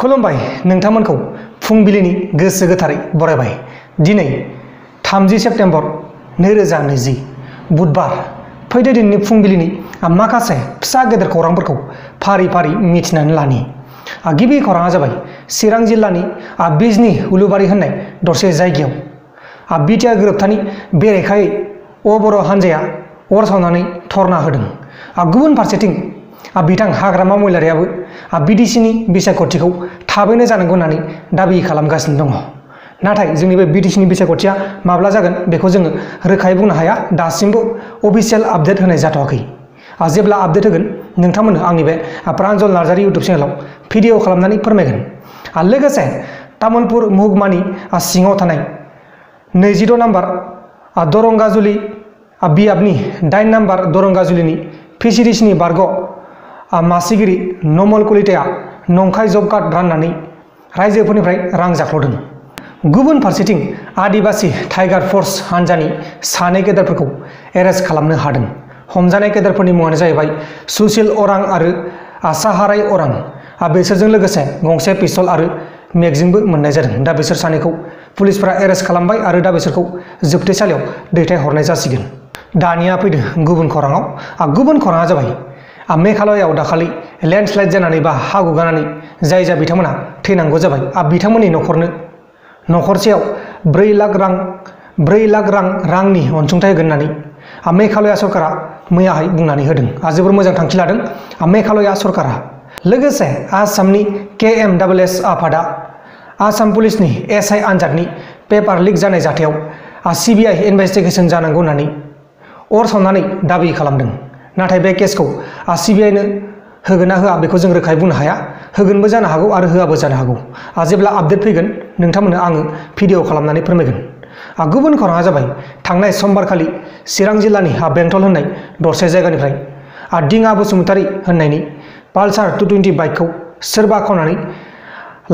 खुलुमबाय नोंथांमोनखौ फुंबिलिनि गोसो गोथारै बरायबाय। दिनै 30 सेप्तेम्बर 2020 बुधबार। फैदो दिनैनि फुंबिलिनि माखासे फिसा गेदेर खौरांफोरखौ फारि फारि मिथिनानै लानि। गिबि खौराङा जाबाय चिरां जिल्लानि बिजनी उलुबारि होननाय दरसे जायगायाव बिटिआर गोरोबथानि बेरेखायै बर' हान्जाया अर सावनानै धरना होदों। गुबुन फारसेथिं बिथां हाग्रामा महिलारियाबो बिटिसिनि बिसायख'थिखौ थाबैनो जानांगौ होननानै दाबि खालामगासिनो दङ। नाथाय जोंनि बे बिटिसिनि बिसायख'थिया माब्ला जागोन बेखौ जोङो रोखायै बुंनो हाया। दासिमबो अफिसियेल आपडेट होनाय जाथ'वाखै। जेब्ला आपडेट होगोन नोंथांमोननो आंनि बे प्रान्जल नार्जारि इउटुब चेनेलाव भिडिअ खालामनानै फोरमायगोन। लोगोसे तामुलपुर महकुमानि सिङाव थानाय 22 नाम्बार दरंगाजुलि बियाबनि 8 नाम्बार दरंगाजुलिनि फिसारिसनि बारग' मासिगिरि नमल कलिताया नंखाय जब कार्ड राननानै रायजोफोरनिफ्राय रां जाख्ल'दों। गुबुन फारसेथिं आदिबासी टाइगार फोर्स हान्जानि सानै गेदेरफोरखौ एरेस्ट खालामनो हादों। हमजानाय गेदेरफोरनि मुङानो जाहैबाय सुशील अरां आरो साहाराय अरां। बिसोरजों लोगोसे गंसे पिस्तल आरो मेगजिनबो मोननाय जादों। दा बिसोर सानैखौ पुलिसफोरा एरेस्ट खालामबाय आरो दा बिसोरखौ जोबथेसालियाव दैथायहरनाय जासिगोन। दानिया फैदो गुबुन खौराङाव। गुबुन खौराङा जाबाय मेघालयआव दाखालि लेन्डस्लाइड जानानै बा हा गुगानानै जाय बिथांमोना थैनांगौ जाबाय बिथांमोननि न'खरनो न'खरसेयाव 4 लाख रांनि अनसुंथाइ होगोन होननानै मेघालया सरकारा मैयाहाय बुंनानै होदों। जोबोर मोजां थांखि लादों मेघालया सरकारा। लोगोसे आसामनि KMSS आफादा आसाम पुलिसनि SI आनजादनि पेपार लिक जानाय जाथायाव CBI इनभेस्टिगेसन जानांगौ होननानै अर सावनानै दाबि खालामदों। नाथाय बे केसखौ CBI नो होगोन ना होआ बेखौ जों रोखायै बुंनो हाया। होगोनबो जानो हागौ आरो होआबो जानो हागौ। जेब्ला आपडेट फैगोन नोंथांमोननो आङो भिडिअ खालामनानै फोरमायगोन। गुबुन खौराङा जाबाय थांनाय समबारखालि चिरां जिल्लानि बेंटल होननाय दरसे जायगानिफ्राय दिङा बसुमतारी होननायनि पालसार 220 बाइकखौ सोरबा खावनानै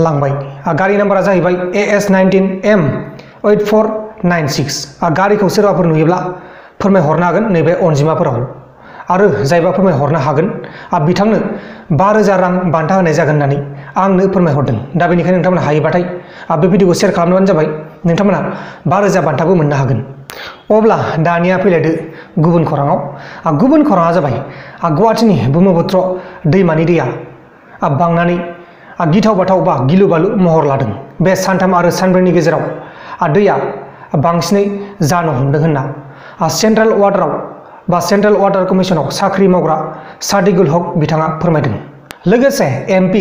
लांबाय। गारि नाम्बारा जाहैबाय AS19M 8496। गारिखौ सोरबाफोर नुयोब्ला फोरमायहरनो हागोन नैबे अनजिमाफोराव। आरो जायबा फोरमायहरनो हागोन बिथांनो 5000 रां बान्था होनाय जागोन होननानै आंनो फोरमायहरदों। दा बेनिखायनो नोंथांमोना हायोबाथाय बे भिडिअखौ शेयार खालामबानो जाबाय। नोंथांमोना 5000 बान्थाबो मोननो हागोन। अब्ला दानिया फैलायदो गुबुन खौराङाव। गुबुन खौराङा जाबाय गुवाहाटीनि ब्रह्मपुत्र दैमानि दैया बांनानै गिथाव बाथाव बा गिलु बालु महर लादों। बे सानथाम आरो सानब्रैनि गेजेराव दैया बांसिनै जानो हमदों होनना सेन्ट्रेल वाटार कमिसनाव साख्रि मावग्रा सादिकुल हक बिथाङा फोरमायदों। लोगोसे MP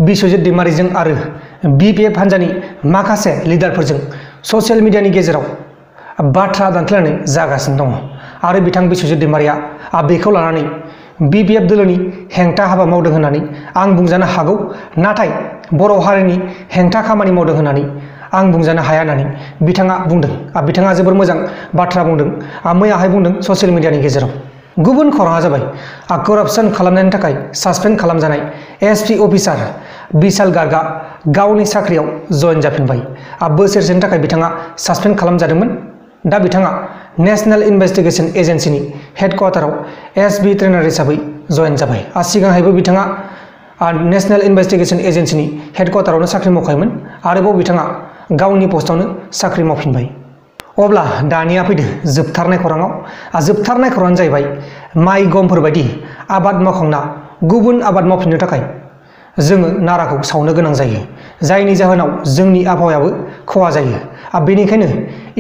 बिस्वजित दैमारिजों आरो BPF हान्जानि माखासे लिडारफोरजों ससियेल मिडियानि गेजेराव बाथ्रा दान्थेलायनाय जागासिनो दङ। आरो बिथां बिस्वजित दैमारिया बेखौ लानानै BPF दोलोनि हेंथा हाबा मावदों होननानै आं बुंजानो हागौ। नाथाय बर' हारिनि हेंथा खामानि मावदों होननानै आं बुंजानो हाया होननानै बिथाङा बुंदों। बिथाङा जोबोर मोजां बाथ्रा बुंदों मैयाहाय बुंदों ससियेल मिडियानि गेजेराव। गुबुन खौराङा जाबाय करापसन खालामनायनि थाखाय सासपेन्ड खालामजानाय SP अफिसार बिशाल गार्गआ गावनि साख्रियाव जयेन जाफिनबाय। बोसोरसेनि थाखाय बिथाङा सासपेन्ड खालामजादोंमोन। दा बिथाङा नेशनेल इनभेस्टिगेसन एजेन्सिनि हेडक्वार्टाराव SB ट्रेनार हिसाबै जयेन जाबाय। सिगांहायबो बिथाङा नेशनेल इनभेस्टिगेसन एजेन्सिनि हेडक्वार्टारावनो साख्रि मावखायोमोन। आरोबाव बिथाङा गावनि पस्टआवनो साख्रि मावफिनबाय। अब्ला दानिया फैदो जोबथारनाय खौराङाव। जोबथारनाय खौराङानो जाहैबाय माइ गमफोर बायदि आबाद मावखांना गुबुन आबाद मावफिननो थाखाय जोङो नाराखौ सावनो गोनां जायो। जायनि जाहोनाव जोंनि आबहावायाबो खहा जायो। बेनिखायनो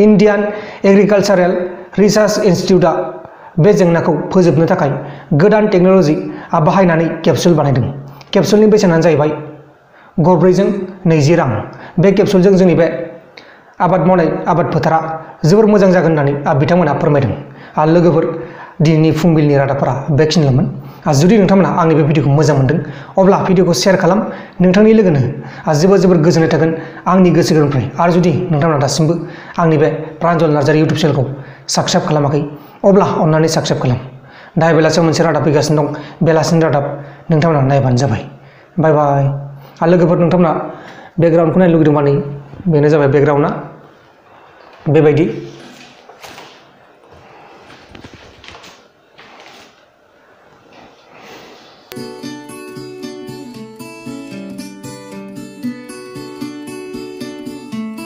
इन्डियान एग्रिकालसारेल रिसार्च इनस्टिट्यूटआ बे जेंनाखौ फोजोबनो थाखाय गोदान टेक्न'लजि बाहायनानै केपसुल बानायदों। केपसुलनि बेसेनानो जाहैबाय गरब्रैजों 20 रां। बे केपसुलजों जोंनि बे आबाद मावनाय आबाद फोथारा जोबोर मोजां जागोन होननानै बिथांमोना फोरमायदों। लोगोफोर दिनैनि फुंबिलिनि रादाबफोरा बेखिनिल'मोन। जुदि नोंथांमोना आंनि बे भिडिअखौ मोजां मोनदों अब्ला भिडिअखौ शेयार खालाम। नोंथांनि लोगोनो जोबोर गोजोननाय थागोन आंनि गोसो गोरबोनिफ्राय। आरो जुदि नोंथांमोना दासिमबो आंनि बे प्रान्जल नार्जारि इउटुब चेनेलखौ साबस्क्राइब खालामाखै अब्ला अन्नानै साबस्क्राइब खालाम। दा बेलासियाव मोनसे रादाब फैगासिनो दं। बेलासिनि रादाब नोंथांमोना नायबानो जाबाय। Bye bye. लोगोफोर नोंथांमोना बेकग्राउन्डखौ नायनो लुगैदोंबा नै बेनो जाबाय बेकग्राउन्डआ बेबायदि।